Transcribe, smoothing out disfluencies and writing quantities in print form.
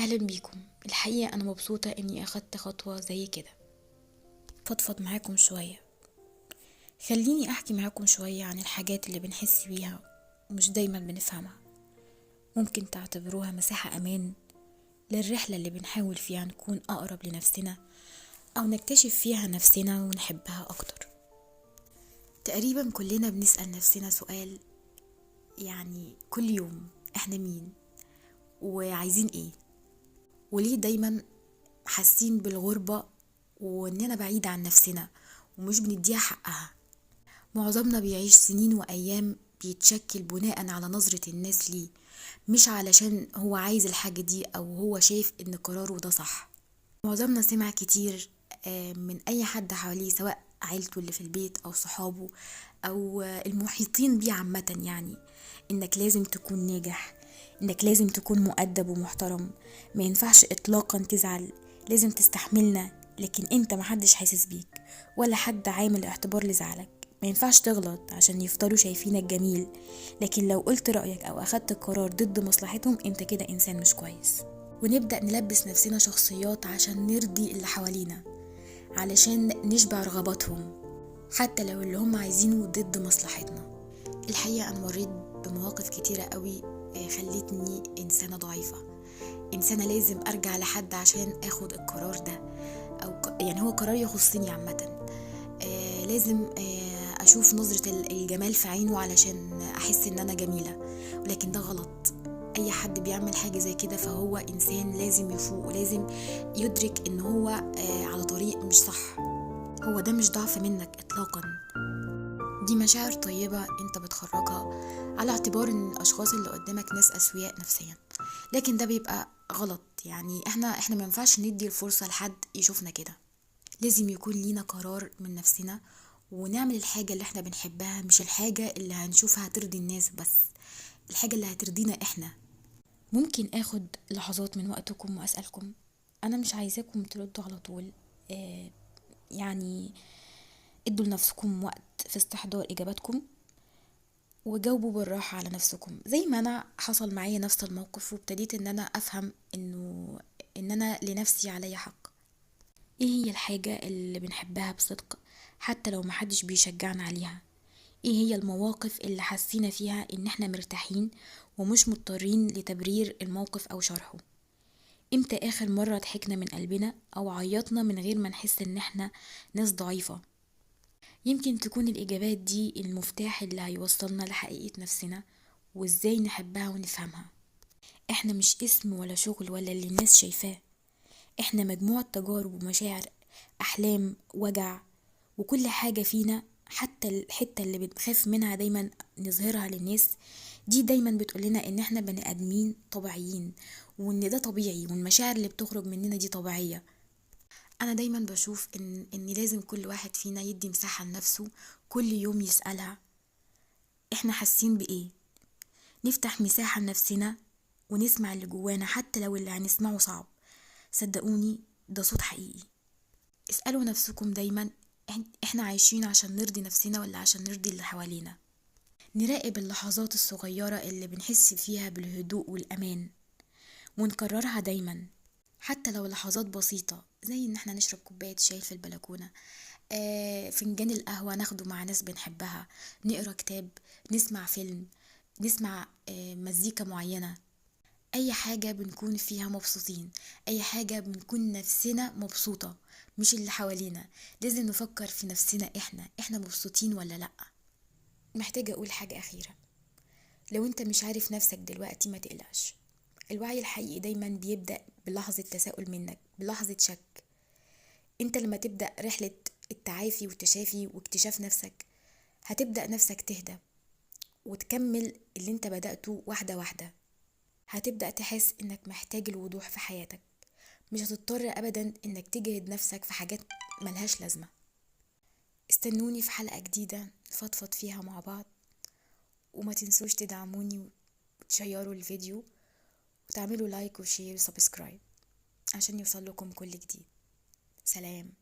اهلا بيكم. الحقيقة انا مبسوطة اني اخدت خطوة زي كده، فضفض معاكم شوية. خليني احكي معاكم شوية عن الحاجات اللي بنحس بيها ومش دايما بنفهمها. ممكن تعتبروها مساحة امان للرحلة اللي بنحاول فيها نكون اقرب لنفسنا او نكتشف فيها نفسنا ونحبها اكتر. تقريبا كلنا بنسأل نفسنا سؤال، يعني كل يوم: احنا مين وعايزين ايه؟ وليه دايما حاسين بالغربة واننا بعيد عن نفسنا ومش بنديها حقها؟ معظمنا بيعيش سنين وايام بيتشكل بناء على نظرة الناس ليه، مش علشان هو عايز الحاجة دي او هو شايف ان قراره ده صح. معظمنا سمع كتير من اي حد حواليه، سواء عيلته اللي في البيت او صحابه او المحيطين بيه عامة، يعني انك لازم تكون ناجح، انك لازم تكون مؤدب ومحترم، ما ينفعش اطلاقا تزعل، لازم تستحملنا، لكن انت محدش حاسس بيك ولا حد عامل اعتبار لزعلك. ما ينفعش تغلط عشان يفضلوا شايفينك جميل، لكن لو قلت رأيك او اخدت قرار ضد مصلحتهم انت كده انسان مش كويس. ونبدأ نلبس نفسنا شخصيات عشان نرضي اللي حوالينا، علشان نشبع رغباتهم حتى لو اللي هم عايزينه ضد مصلحتنا. الحقيقة أنا مريت بمواقف كتيرة قوي خلتني إنسانة ضعيفة، إنسانة لازم أرجع لحد عشان أخد القرار ده، يعني هو قرار يخصني عامة. لازم أشوف نظرة الجمال في عينه علشان أحس إن أنا جميلة، ولكن ده غلط. أي حد بيعمل حاجة زي كده فهو إنسان لازم يفوق ولازم يدرك إن هو على طريق مش صح. هو ده مش ضعف منك إطلاقا، دي مشاعر طيبة انت بتخرجها على اعتبار ان الاشخاص اللي قدامك ناس اسوياء نفسيا، لكن ده بيبقى غلط. يعني احنا ما ينفعش ندي الفرصة لحد يشوفنا كده. لازم يكون لينا قرار من نفسنا ونعمل الحاجة اللي احنا بنحبها، مش الحاجة اللي هنشوفها هترضي الناس بس، الحاجة اللي هترضينا احنا. ممكن اخد لحظات من وقتكم واسألكم؟ انا مش عايزاكم تردوا على طول، يعني ادوا لنفسكم وقت في استحضار اجاباتكم وجاوبوا بالراحة على نفسكم، زي ما انا حصل معايا نفس الموقف وابتديت ان انا افهم ان انا لنفسي علي حق. ايه هي الحاجة اللي بنحبها بصدق حتى لو محدش بيشجعنا عليها؟ ايه هي المواقف اللي حسينا فيها ان احنا مرتاحين ومش مضطرين لتبرير الموقف او شرحه؟ امتى اخر مرة ضحكنا من قلبنا او عيطنا من غير ما نحس ان احنا ناس ضعيفة؟ يمكن تكون الإجابات دي المفتاح اللي هيوصلنا لحقيقة نفسنا وإزاي نحبها ونفهمها. إحنا مش اسم ولا شغل ولا اللي الناس شايفاه، إحنا مجموعة تجارب ومشاعر، أحلام، وجع، وكل حاجة فينا. حتى الحتة اللي بنخاف منها دايما نظهرها للناس دي دايما بتقولنا إن إحنا بني آدمين طبيعيين، وإن ده طبيعي، والمشاعر اللي بتخرج مننا دي طبيعية. انا دايما بشوف ان لازم كل واحد فينا يدي مساحة لنفسه، كل يوم يسألها احنا حاسين بايه، نفتح مساحة لنفسنا ونسمع اللي جوانا حتى لو اللي هنسمعه صعب. صدقوني ده صوت حقيقي. اسألوا نفسكم دايما، احنا عايشين عشان نرضي نفسنا ولا عشان نرضي اللي حوالينا؟ نراقب اللحظات الصغيرة اللي بنحس فيها بالهدوء والأمان ونكررها دايما، حتى لو لحظات بسيطة، زي ان احنا نشرب كوباية شاي في البلكونة، فنجان القهوة ناخده مع ناس بنحبها، نقرأ كتاب، نسمع فيلم، نسمع مزيكا معينة. اي حاجة بنكون فيها مبسوطين، اي حاجة بنكون نفسنا مبسوطة مش اللي حوالينا. لازم نفكر في نفسنا، احنا مبسوطين ولا لأ. محتاجة اقول حاجة اخيرة: لو انت مش عارف نفسك دلوقتي ما تقلقش، الوعي الحقيقي دايما بيبدأ بلحظة تساؤل منك، بلحظة شك. انت لما تبدأ رحلة التعافي والتشافي واكتشاف نفسك هتبدأ نفسك تهدى وتكمل اللي انت بدأته واحدة واحدة. هتبدأ تحس انك محتاج الوضوح في حياتك، مش هتضطر ابدا انك تجهد نفسك في حاجات ملهاش لازمة. استنوني في حلقة جديدة نفضفض فيها مع بعض، وما تنسوش تدعموني وتشيروا الفيديو وتعملوا لايك وشير وسبسكرايب عشان يوصل لكم كل جديد. سلام.